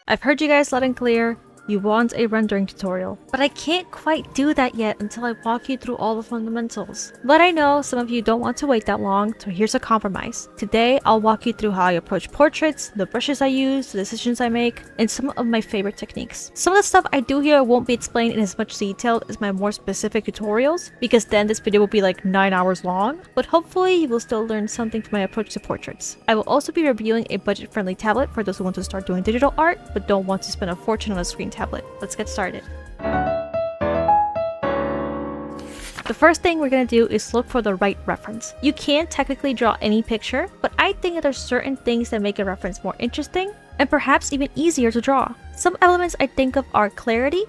I've heard you guys loud and clear. You want a rendering tutorial, but I can't quite do that yet until I walk you through all the fundamentals. But I know some of you don't want to wait that long, so here's a compromise. Today, I'll walk you through how I approach portraits, the brushes I use, the decisions I make, and some of my favorite techniques. Some of the stuff I do here won't be explained in as much detail as my more specific tutorials, because then this video will be like 9 hours long, but hopefully you will still learn something from my approach to portraits. I will also be reviewing a budget-friendly tablet for those who want to start doing digital art, but don't want to spend a fortune on a screen tablet. Let's get started. The first thing we're going to do is look for the right reference. You can technically draw any picture, but I think that there's certain things that make a reference more interesting and perhaps even easier to draw. Some elements I think of are clarity,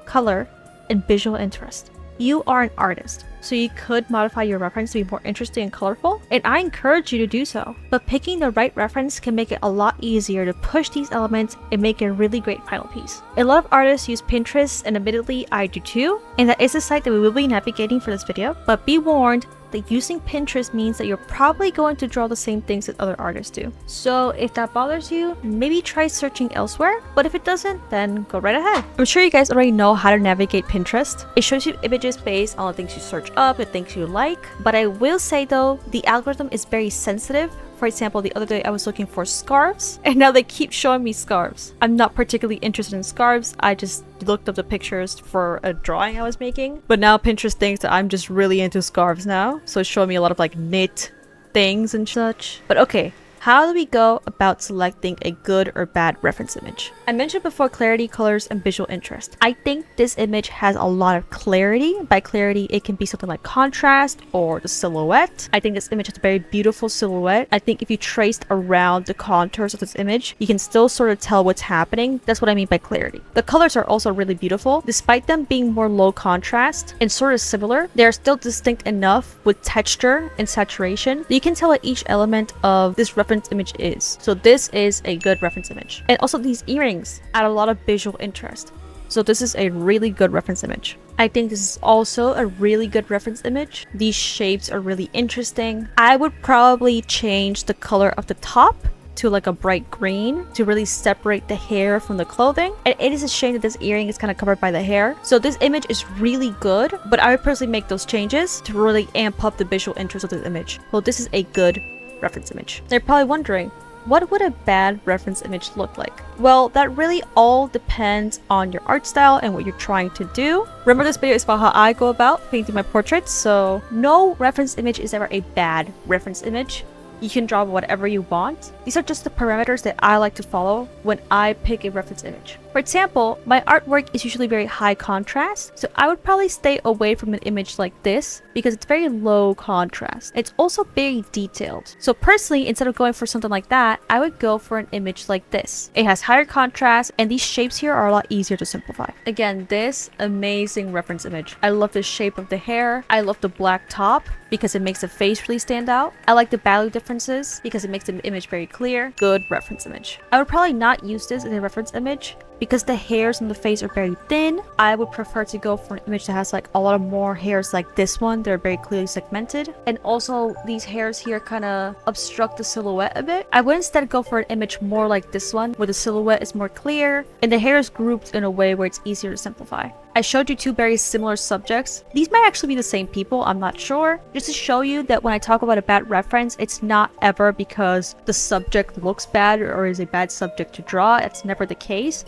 color, and visual interest. You are an artist, so you could modify your reference to be more interesting and colorful, and I encourage you to do so. But picking the right reference can make it a lot easier to push these elements and make a really great final piece. A lot of artists use Pinterest, and admittedly I do too, and that is a site that we will be navigating for this video, but be warned that using Pinterest means that you're probably going to draw the same things that other artists do. So if that bothers you, maybe try searching elsewhere, but if it doesn't, then go right ahead. I'm sure you guys already know how to navigate Pinterest. It shows you images based on the things you search up and things you like, but I will say though, the algorithm is very sensitive. For example, the other day I was looking for scarves, and now they keep showing me scarves. I'm not particularly interested in scarves, I just looked up the pictures for a drawing I was making. But now Pinterest thinks that I'm just really into scarves now, so it's showing me a lot of like knit things and such. But okay, how do we go about selecting a good or bad reference image? I mentioned before clarity, colors, and visual interest. I think this image has a lot of clarity. By clarity, it can be something like contrast or the silhouette. I think this image has a very beautiful silhouette. I think if you traced around the contours of this image, you can still sort of tell what's happening. That's what I mean by clarity. The colors are also really beautiful. Despite them being more low contrast and sort of similar, they are still distinct enough with texture and saturation that you can tell what each element of this reference image is. So this is a good reference image. And also these earrings add a lot of visual interest. So this is a really good reference image. I think this is also a really good reference image. These shapes are really interesting. I would probably change the color of the top to like a bright green to really separate the hair from the clothing. And it is a shame that this earring is kind of covered by the hair. So this image is really good, but I would personally make those changes to really amp up the visual interest of this image. Well, this is a good reference image. They're probably wondering, what would a bad reference image look like? Well, that really all depends on your art style and what you're trying to do. Remember, this video is about how I go about painting my portraits, so no reference image is ever a bad reference image. You can draw whatever you want. These are just the parameters that I like to follow when I pick a reference image. For example, my artwork is usually very high contrast, so I would probably stay away from an image like this because it's very low contrast. It's also very detailed. So personally, instead of going for something like that, I would go for an image like this. It has higher contrast, and these shapes here are a lot easier to simplify. Again, this amazing reference image. I love the shape of the hair. I love the black top because it makes the face really stand out. I like the value differences because it makes the image very clear. Good reference image. I would probably not use this as a reference image because the hairs on the face are very thin. I would prefer to go for an image that has like a lot of more hairs like this one. They're very clearly segmented. And also these hairs here kind of obstruct the silhouette a bit. I would instead go for an image more like this one where the silhouette is more clear and the hair is grouped in a way where it's easier to simplify. I showed you two very similar subjects. These might actually be the same people, I'm not sure. Just to show you that when I talk about a bad reference, it's not ever because the subject looks bad or is a bad subject to draw. That's never the case.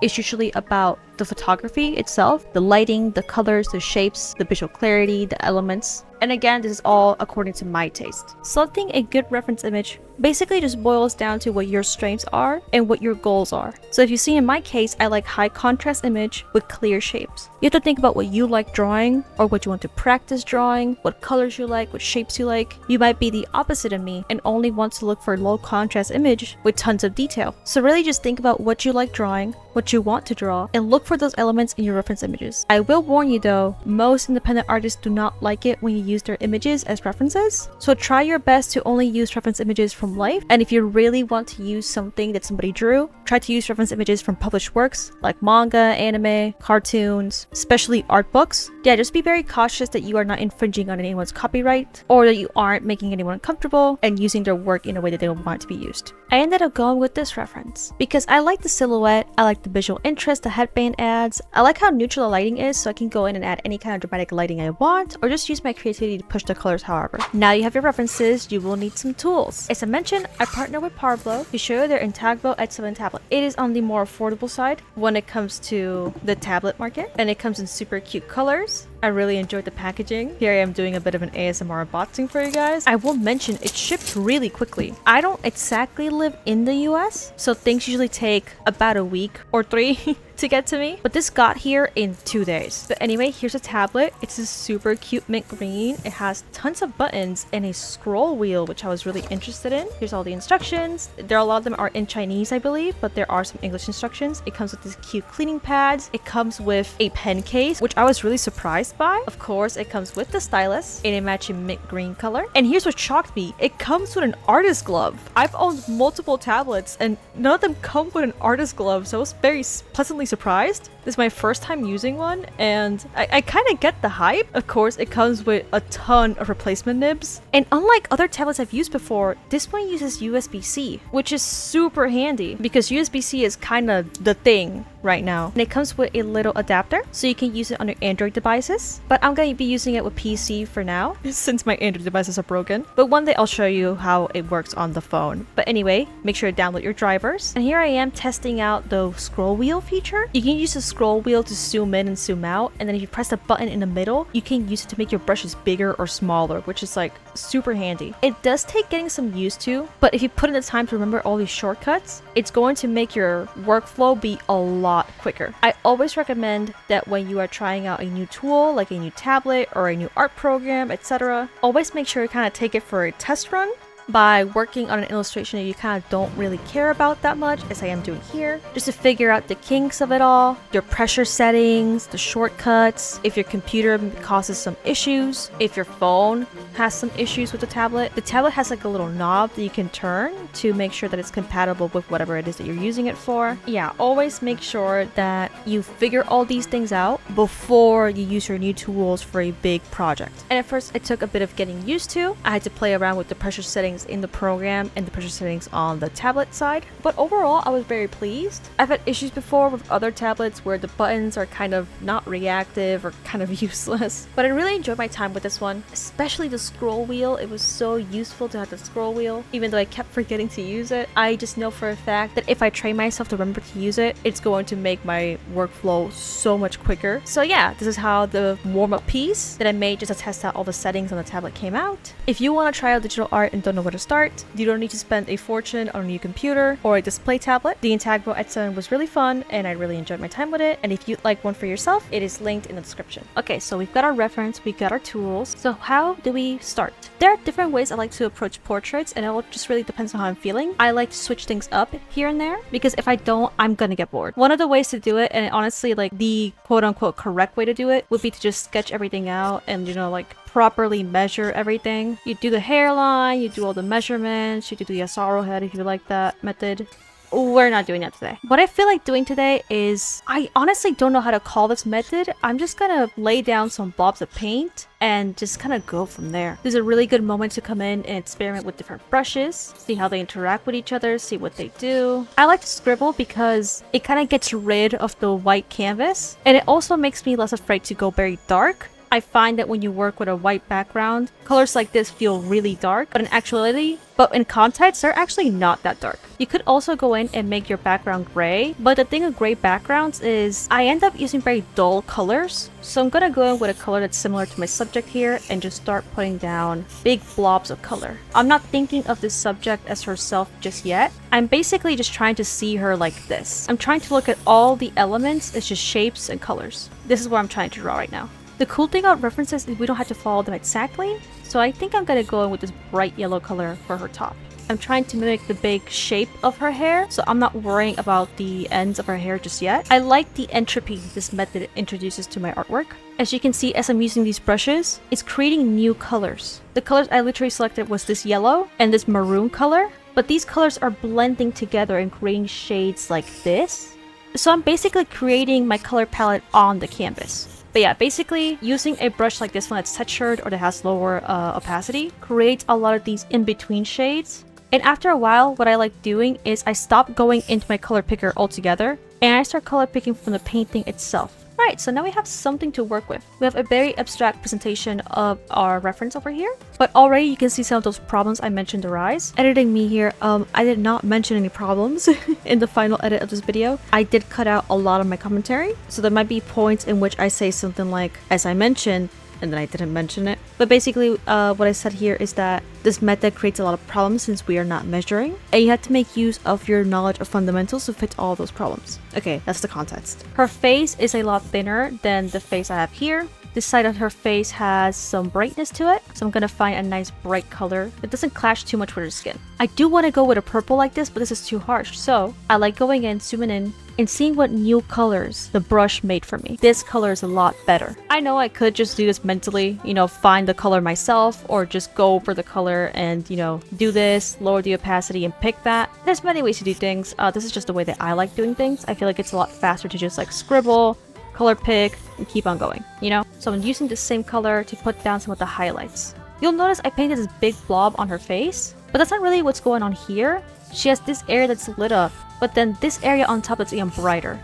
It's usually about the photography itself, the lighting, the colors, the shapes, the visual clarity, the elements. And again, this is all according to my taste. Selecting a good reference image basically just boils down to what your strengths are and what your goals are. So if you see in my case, I like high contrast image with clear shapes. You have to think about what you like drawing or what you want to practice drawing, what colors you like, what shapes you like. You might be the opposite of me and only want to look for low contrast image with tons of detail. So really just think about what you like drawing, what you want to draw, and look for those elements in your reference images. I will warn you though, most independent artists do not like it when you use their images as references. So try your best to only use reference images for from life. And if you really want to use something that somebody drew, try to use reference images from published works like manga, anime, cartoons, especially art books. Yeah, just be very cautious that you are not infringing on anyone's copyright or that you aren't making anyone uncomfortable and using their work in a way that they don't want it to be used. I ended up going with this reference because I like the silhouette, I like the visual interest the headband adds, I like how neutral the lighting is, so I can go in and add any kind of dramatic lighting I want or just use my creativity to push the colors however. Now you have your references, you will need some tools. As I mentioned, I partner with Parblo to show you their Intangbo H7 tablet. It is on the more affordable side when it comes to the tablet market, and it comes in super cute colors. I really enjoyed the packaging. Here I am doing a bit of an ASMR unboxing for you guys. I will mention it shipped really quickly. I don't exactly live in the US, so things usually take about a week or 3 to get to me, but this got here in 2 days. But anyway, here's a tablet. It's a super cute mint green. It has tons of buttons and a scroll wheel, which I was really interested in. Here's all the instructions. A lot of them are in Chinese, I believe, but there are some English instructions. It comes with these cute cleaning pads. It comes with a pen case, which I was really surprised by. Of course, it comes with the stylus in a matching mint green color. And here's what shocked me. It comes with an artist glove. I've owned multiple tablets and none of them come with an artist glove, so I was very pleasantly surprised. This is my first time using one, and I kind of get the hype. Of course, it comes with a ton of replacement nibs. And unlike other tablets I've used before, this one uses USB-C, which is super handy because USB-C is kind of the thing right now. And it comes with a little adapter, so you can use it on your Android devices. But I'm going to be using it with PC for now, since my Android devices are broken. But one day I'll show you how it works on the phone. But anyway, make sure to download your drivers. And here I am testing out the scroll wheel feature. You can use the scroll wheel to zoom in and zoom out, and then if you press the button in the middle, you can use it to make your brushes bigger or smaller, which is like super handy. It does take getting some used to, but if you put in the time to remember all these shortcuts, it's going to make your workflow be a lot quicker. I always recommend that when you are trying out a new tool, like a new tablet or a new art program, etc., always make sure you kind of take it for a test run by working on an illustration that you kind of don't really care about that much, as I am doing here, just to figure out the kinks of it all, your pressure settings, the shortcuts, if your computer causes some issues, if your phone has some issues with the tablet. The tablet has like a little knob that you can turn to make sure that it's compatible with whatever it is that you're using it for. Yeah, always make sure that you figure all these things out before you use your new tools for a big project. And at first it took a bit of getting used to. I had to play around with the pressure settings in the program and the pressure settings on the tablet side, but overall I was very pleased. I've had issues before with other tablets where the buttons are kind of not reactive or kind of useless, but I really enjoyed my time with this one, especially the scroll wheel. It was so useful to have the scroll wheel, even though I kept forgetting to use it. I just know for a fact that if I train myself to remember to use it, it's going to make my workflow so much quicker. So yeah, this is how the warm-up piece that I made just to test out all the settings on the tablet came out. If you want to try out digital art and don't know where to start, you don't need to spend a fortune on a new computer or a display tablet. The Intangbo H7 was really fun and I really enjoyed my time with it, and if you'd like one for yourself, it is linked in the description. Okay, so we've got our reference, we've got our tools. So how do we start? There are different ways I like to approach portraits, and it all just really depends on how I'm feeling. I like to switch things up here and there because if I don't, I'm gonna get bored. One of the ways to do it, and honestly like the quote-unquote correct way to do it, would be to just sketch everything out and, you know, like properly measure everything. You do the hairline, you do all the measurements, you do the Asaro head if you like that method. We're not doing that today. What I feel like doing today is, I honestly don't know how to call this method. I'm just gonna lay down some blobs of paint and just kind of go from there. This is a really good moment to come in and experiment with different brushes, see how they interact with each other, see what they do. I like to scribble because it kind of gets rid of the white canvas, and it also makes me less afraid to go very dark. I find that when you work with a white background, colors like this feel really dark, but in context, they're actually not that dark. You could also go in and make your background gray, but the thing with gray backgrounds is I end up using very dull colors. So I'm gonna go in with a color that's similar to my subject here and just start putting down big blobs of color. I'm not thinking of this subject as herself just yet. I'm basically just trying to see her like this. I'm trying to look at all the elements as just shapes and colors. This is what I'm trying to draw right now. The cool thing about references is we don't have to follow them exactly, so I think I'm gonna go in with this bright yellow color for her top. I'm trying to mimic the big shape of her hair, so I'm not worrying about the ends of her hair just yet. I like the entropy this method introduces to my artwork. As you can see, as I'm using these brushes, it's creating new colors. The colors I literally selected was this yellow and this maroon color. but these colors are blending together and creating shades like this. So I'm basically creating my color palette on the canvas. But yeah, basically using a brush like this one that's textured or that has lower opacity creates a lot of these in-between shades. And after a while, what I like doing is I stop going into my color picker altogether and I start color picking from the painting itself. Alright, so now we have something to work with. We have a very abstract presentation of our reference over here, but already you can see some of those problems I mentioned arise. Editing me here, I did not mention any problems in the final edit of this video. I did cut out a lot of my commentary, so there might be points in which I say something like, as I mentioned, and then I didn't mention it. But basically, what I said here is that this method creates a lot of problems since we are not measuring, and you have to make use of your knowledge of fundamentals to fit all those problems. Okay, that's the context. Her face is a lot thinner than the face I have here. This side of her face has some brightness to it, so I'm gonna find a nice bright color that doesn't clash too much with her skin. I do want to go with a purple like this, but this is too harsh, so I like going in, zooming in, and seeing what new colors the brush made for me. This color is a lot better. I know I could just do this mentally, you know, find the color myself, or just go over the color and, you know, do this, lower the opacity and pick that. There's many ways to do things. This is just the way that I like doing things. I feel like it's a lot faster to just like scribble, color pick, and keep on going, you know? So I'm using the same color to put down some of the highlights. You'll notice I painted this big blob on her face, but that's not really what's going on here. She has this area that's lit up, but then this area on top that's even brighter.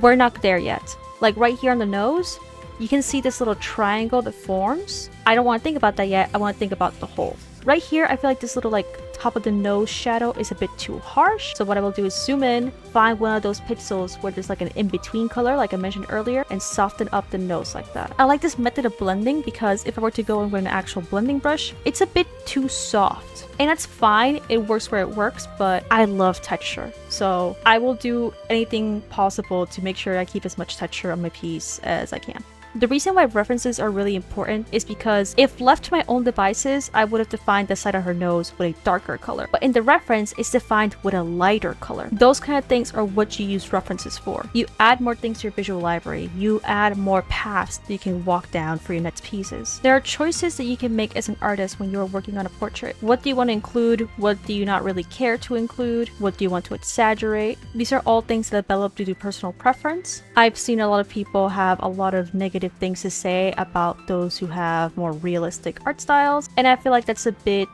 We're not there yet. Like right here on the nose, you can see this little triangle that forms. I don't want to think about that yet. I want to think about the whole. Right here, I feel like this little like top of the nose shadow is a bit too harsh. So what I will do is zoom in, find one of those pixels where there's like an in-between color like I mentioned earlier, and soften up the nose like that. I like this method of blending because if I were to go in with an actual blending brush, it's a bit too soft. And that's fine, it works where it works, but I love texture. So I will do anything possible to make sure I keep as much texture on my piece as I can. The reason why references are really important is because if left to my own devices, I would have defined the side of her nose with a darker color. But in the reference, it's defined with a lighter color. Those kind of things are what you use references for. You add more things to your visual library. You add more paths that you can walk down for your next pieces. There are choices that you can make as an artist when you're working on a portrait. What do you want to include? What do you not really care to include? What do you want to exaggerate? These are all things that develop due to personal preference. I've seen a lot of people have a lot of negative things to say about those who have more realistic art styles, and I feel like that's a bit...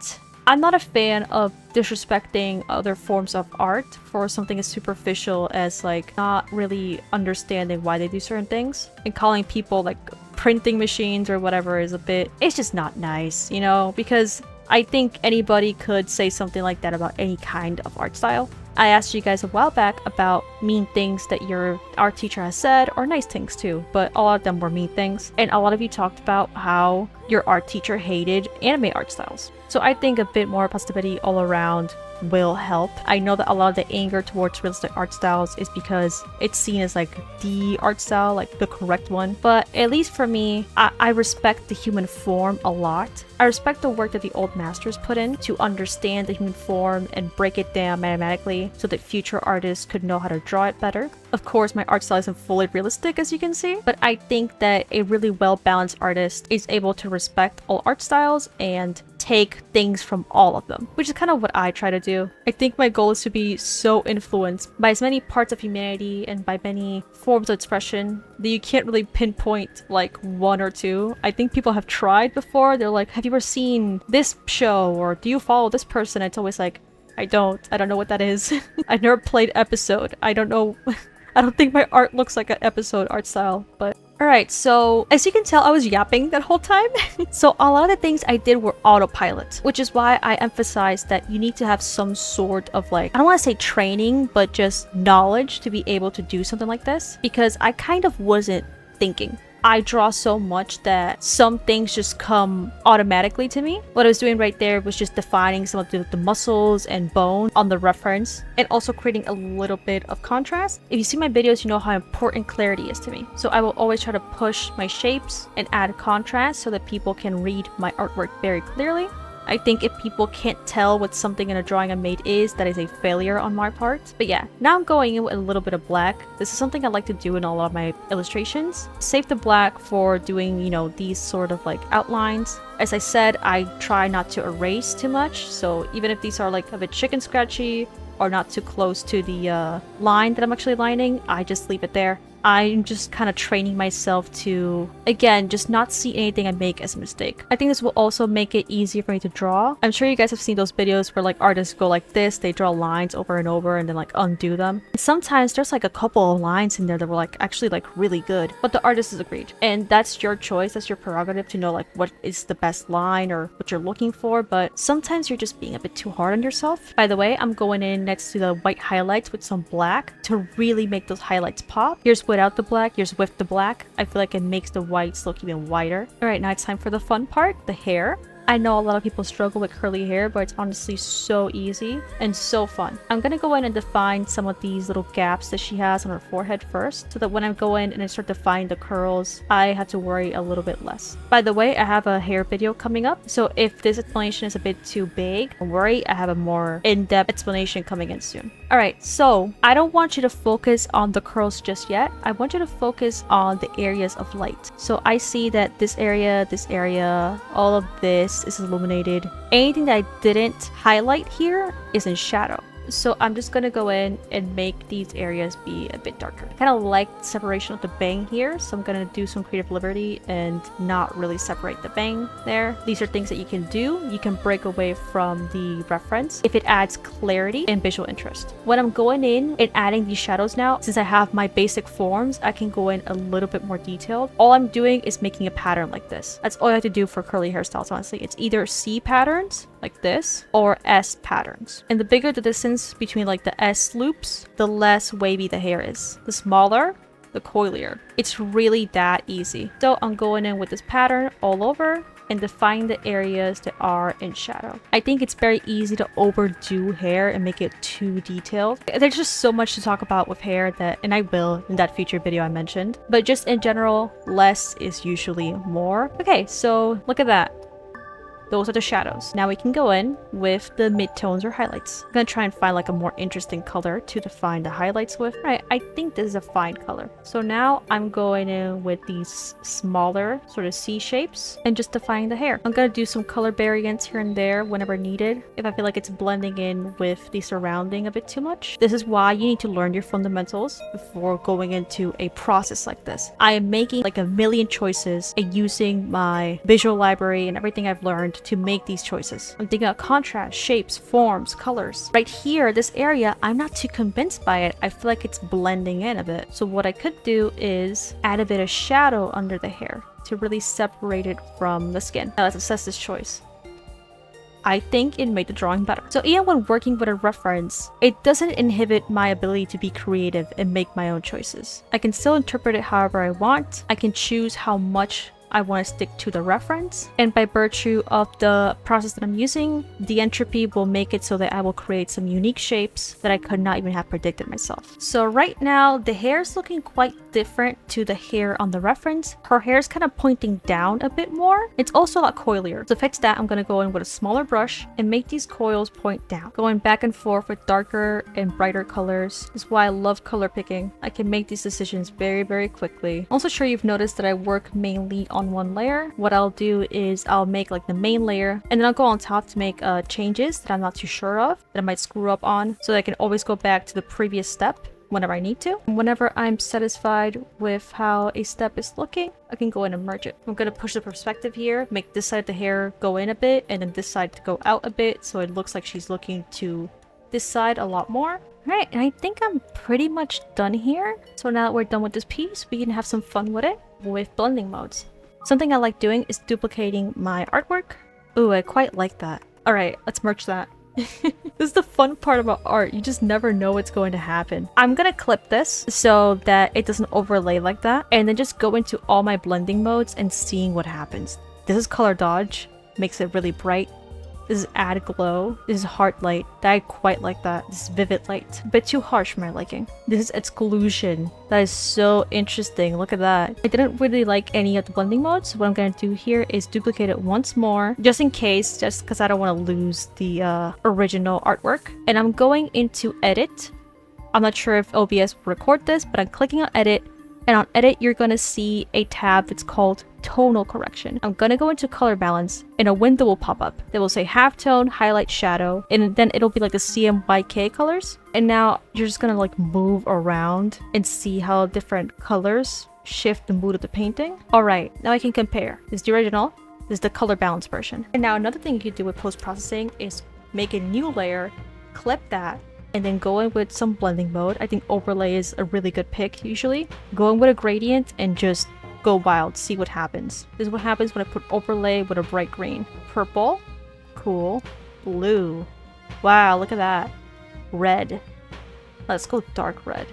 I'm not a fan of disrespecting other forms of art for something as superficial as like not really understanding why they do certain things, and calling people like printing machines or whatever is a bit... it's just not nice, you know, because I think anybody could say something like that about any kind of art style. I asked you guys a while back about mean things that your art teacher has said, or nice things too, but a lot of them were mean things. And a lot of you talked about how your art teacher hated anime art styles. So I think a bit more positivity all around will help. I know that a lot of the anger towards realistic art styles is because it's seen as like the art style, like the correct one. But at least for me, I respect the human form a lot. I respect the work that the old masters put in to understand the human form and break it down mathematically so that future artists could know how to draw it better. Of course, my art style isn't fully realistic, as you can see, but I think that a really well-balanced artist is able to respect all art styles and take things from all of them, which is kind of what I try to do. I think my goal is to be so influenced by as many parts of humanity and by many forms of expression that you can't really pinpoint like one or two. I think people have tried before. They're like, have you ever seen this show, or do you follow this person? It's always like, I don't know what that is. I've never played episode. I don't know. I don't think my art looks like an episode art style, but alright, so as you can tell, I was yapping that whole time. So a lot of the things I did were autopilot, which is why I emphasized that you need to have some sort of like, I don't want to say training, but just knowledge to be able to do something like this, because I kind of wasn't thinking. I draw so much that some things just come automatically to me. What I was doing right there was just defining some of the muscles and bone on the reference, and also creating a little bit of contrast. If you see my videos, you know how important clarity is to me. So I will always try to push my shapes and add contrast so that people can read my artwork very clearly. I think if people can't tell what something in a drawing I made is, that is a failure on my part. But yeah, now I'm going in with a little bit of black. This is something I like to do in a lot of my illustrations. Save the black for doing, you know, these sort of like outlines. As I said, I try not to erase too much, so even if these are like a bit chicken scratchy or not too close to the line that I'm actually lining, I just leave it there. I'm just kind of training myself to, again, just not see anything I make as a mistake. I think this will also make it easier for me to draw. I'm sure you guys have seen those videos where like artists go like this, they draw lines over and over and then like undo them. And sometimes there's like a couple of lines in there that were like actually like really good, but the artist has agreed. And that's your choice, that's your prerogative to know like what is the best line or what you're looking for, but sometimes you're just being a bit too hard on yourself. By the way, I'm going in next to the white highlights with some black to really make those highlights pop. Here's without the black, here's with the black. I feel like it makes the whites look even whiter. Alright, now it's time for the fun part, the hair. I know a lot of people struggle with curly hair, but it's honestly so easy and so fun. I'm gonna go in and define some of these little gaps that she has on her forehead first, so that when I go in and I start defining the curls, I have to worry a little bit less. By the way, I have a hair video coming up, so if this explanation is a bit too big, don't worry, I have a more in-depth explanation coming in soon. Alright, so I don't want you to focus on the curls just yet. I want you to focus on the areas of light. So I see that this area, all of this is illuminated. Anything that I didn't highlight here is in shadow. So I'm just gonna go in and make these areas be a bit darker. I kind of like separation of the bang here, so I'm gonna do some creative liberty and not really separate the bang there. These are things that you can do. You can break away from the reference if it adds clarity and visual interest. When I'm going in and adding these shadows now, since I have my basic forms, I can go in a little bit more detailed. All I'm doing is making a pattern like this. That's all I have to do for curly hairstyles, honestly. It's either C patterns like this or S patterns. And the bigger the distance between like the S loops, the less wavy the hair is. The smaller, the coilier. It's really that easy. So I'm going in with this pattern all over and define the areas that are in shadow. I think it's very easy to overdo hair and make it too detailed. There's just so much to talk about with hair that, and I will in that future video I mentioned, but just in general, less is usually more. Okay, so look at that. Those are the shadows. Now we can go in with the midtones or highlights. I'm gonna try and find like a more interesting color to define the highlights with. Right, I think this is a fine color. So now I'm going in with these smaller sort of C shapes and just defining the hair. I'm gonna do some color variants here and there whenever needed if I feel like it's blending in with the surrounding a bit too much. This is why you need to learn your fundamentals before going into a process like this. I am making like a million choices and using my visual library and everything I've learned to make these choices. I'm thinking about contrast, shapes, forms, colors. Right here, this area, I'm not too convinced by it. I feel like it's blending in a bit. So what I could do is add a bit of shadow under the hair to really separate it from the skin. Now let's assess this choice. I think it made the drawing better. So even when working with a reference, it doesn't inhibit my ability to be creative and make my own choices. I can still interpret it however I want. I can choose how much I want to stick to the reference, and by virtue of the process that I'm using, the entropy will make it so that I will create some unique shapes that I could not even have predicted myself. So right now, the hair is looking quite different to the hair on the reference. Her hair is kind of pointing down a bit more. It's also a lot coilier. To fix that, I'm going to go in with a smaller brush and make these coils point down. Going back and forth with darker and brighter colors is why I love color picking. I can make these decisions very, very quickly. Also sure you've noticed that I work mainly on one layer. What I'll do is I'll make like the main layer and then I'll go on top to make changes that I'm not too sure of, that I might screw up on, so that I can always go back to the previous step whenever I need to. And whenever I'm satisfied with how a step is looking, I can go in and merge it. I'm going to push the perspective here, make this side of the hair go in a bit and then this side to go out a bit, so it looks like she's looking to this side a lot more. Alright, and I think I'm pretty much done here. So now that we're done with this piece, we can have some fun with it with blending modes. Something I like doing is duplicating my artwork. Ooh, I quite like that. Alright, let's merge that. This is the fun part about art. You just never know what's going to happen. I'm gonna clip this so that it doesn't overlay like that, and then just go into all my blending modes and seeing what happens. This is color dodge, makes it really bright. This is add glow. This is heart light. I quite like that. This is vivid light. A bit too harsh for my liking. This is exclusion. That is so interesting. Look at that. I didn't really like any of the blending modes. So what I'm going to do here is duplicate it once more, just in case, just because I don't want to lose the original artwork. And I'm going into edit. I'm not sure if OBS will record this, but I'm clicking on edit. And on edit, you're going to see a tab that's called tonal correction. I'm going to go into color balance and a window will pop up that will say halftone, highlight, shadow, and then it'll be like the CMYK colors. And now you're just going to like move around and see how different colors shift the mood of the painting. All right, now I can compare. This is the original. This is the color balance version. And now another thing you can do with post-processing is make a new layer, clip that, and then go in with some blending mode. I think overlay is a really good pick usually. Go in with a gradient and just go wild, see what happens. This is what happens when I put overlay with a bright green. Purple, cool. Blue, wow, look at that. Red, let's go dark red.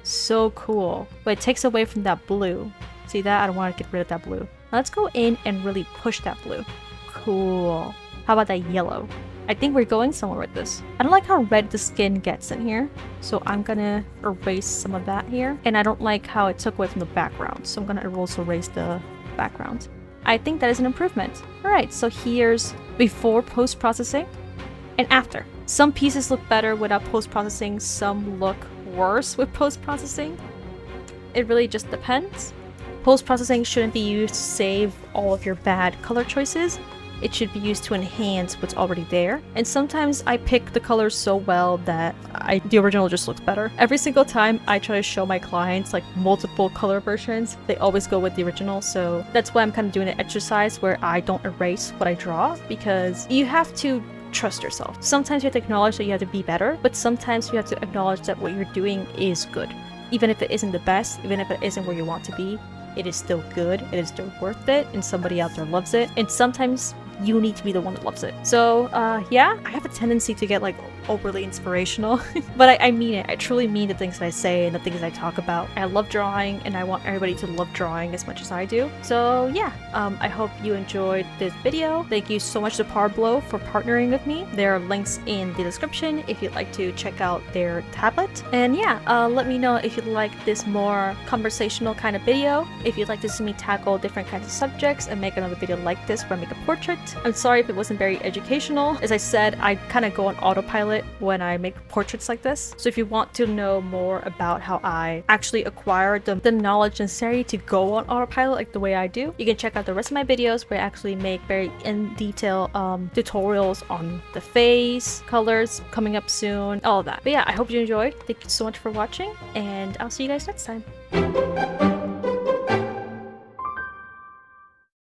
So cool, but it takes away from that blue. See that? I don't want to get rid of that blue. Now let's go in and really push that blue. Cool. How about that yellow? I think we're going somewhere with this. I don't like how red the skin gets in here, so I'm gonna erase some of that here. And I don't like how it took away from the background, so I'm gonna also erase the background. I think that is an improvement. Alright, so here's before post-processing and after. Some pieces look better without post-processing, some look worse with post-processing. It really just depends. Post-processing shouldn't be used to save all of your bad color choices. It should be used to enhance what's already there. And sometimes I pick the colors so well that the original just looks better. Every single time I try to show my clients like multiple color versions, they always go with the original. So that's why I'm kind of doing an exercise where I don't erase what I draw, because you have to trust yourself. Sometimes you have to acknowledge that you have to be better, but sometimes you have to acknowledge that what you're doing is good. Even if it isn't the best, even if it isn't where you want to be, it is still good, it is still worth it, and somebody out there loves it. And sometimes you need to be the one that loves it. So yeah, I have a tendency to get like overly inspirational, but I mean it. I truly mean the things that I say and the things I talk about. I love drawing and I want everybody to love drawing as much as I do. So yeah, I hope you enjoyed this video. Thank you so much to Parblo for partnering with me. There are links in the description if you'd like to check out their tablet. And yeah, let me know if you'd like this more conversational kind of video, if you'd like to see me tackle different kinds of subjects and make another video like this where I make a portrait. I'm sorry if it wasn't very educational. As I said, I kind of go on autopilot when I make portraits like this. So if you want to know more about how I actually acquire the knowledge necessary to go on autopilot like the way I do, you can check out the rest of my videos where I actually make very in-detail tutorials on the face, colors coming up soon, all of that. But yeah, I hope you enjoyed. Thank you so much for watching, and I'll see you guys next time.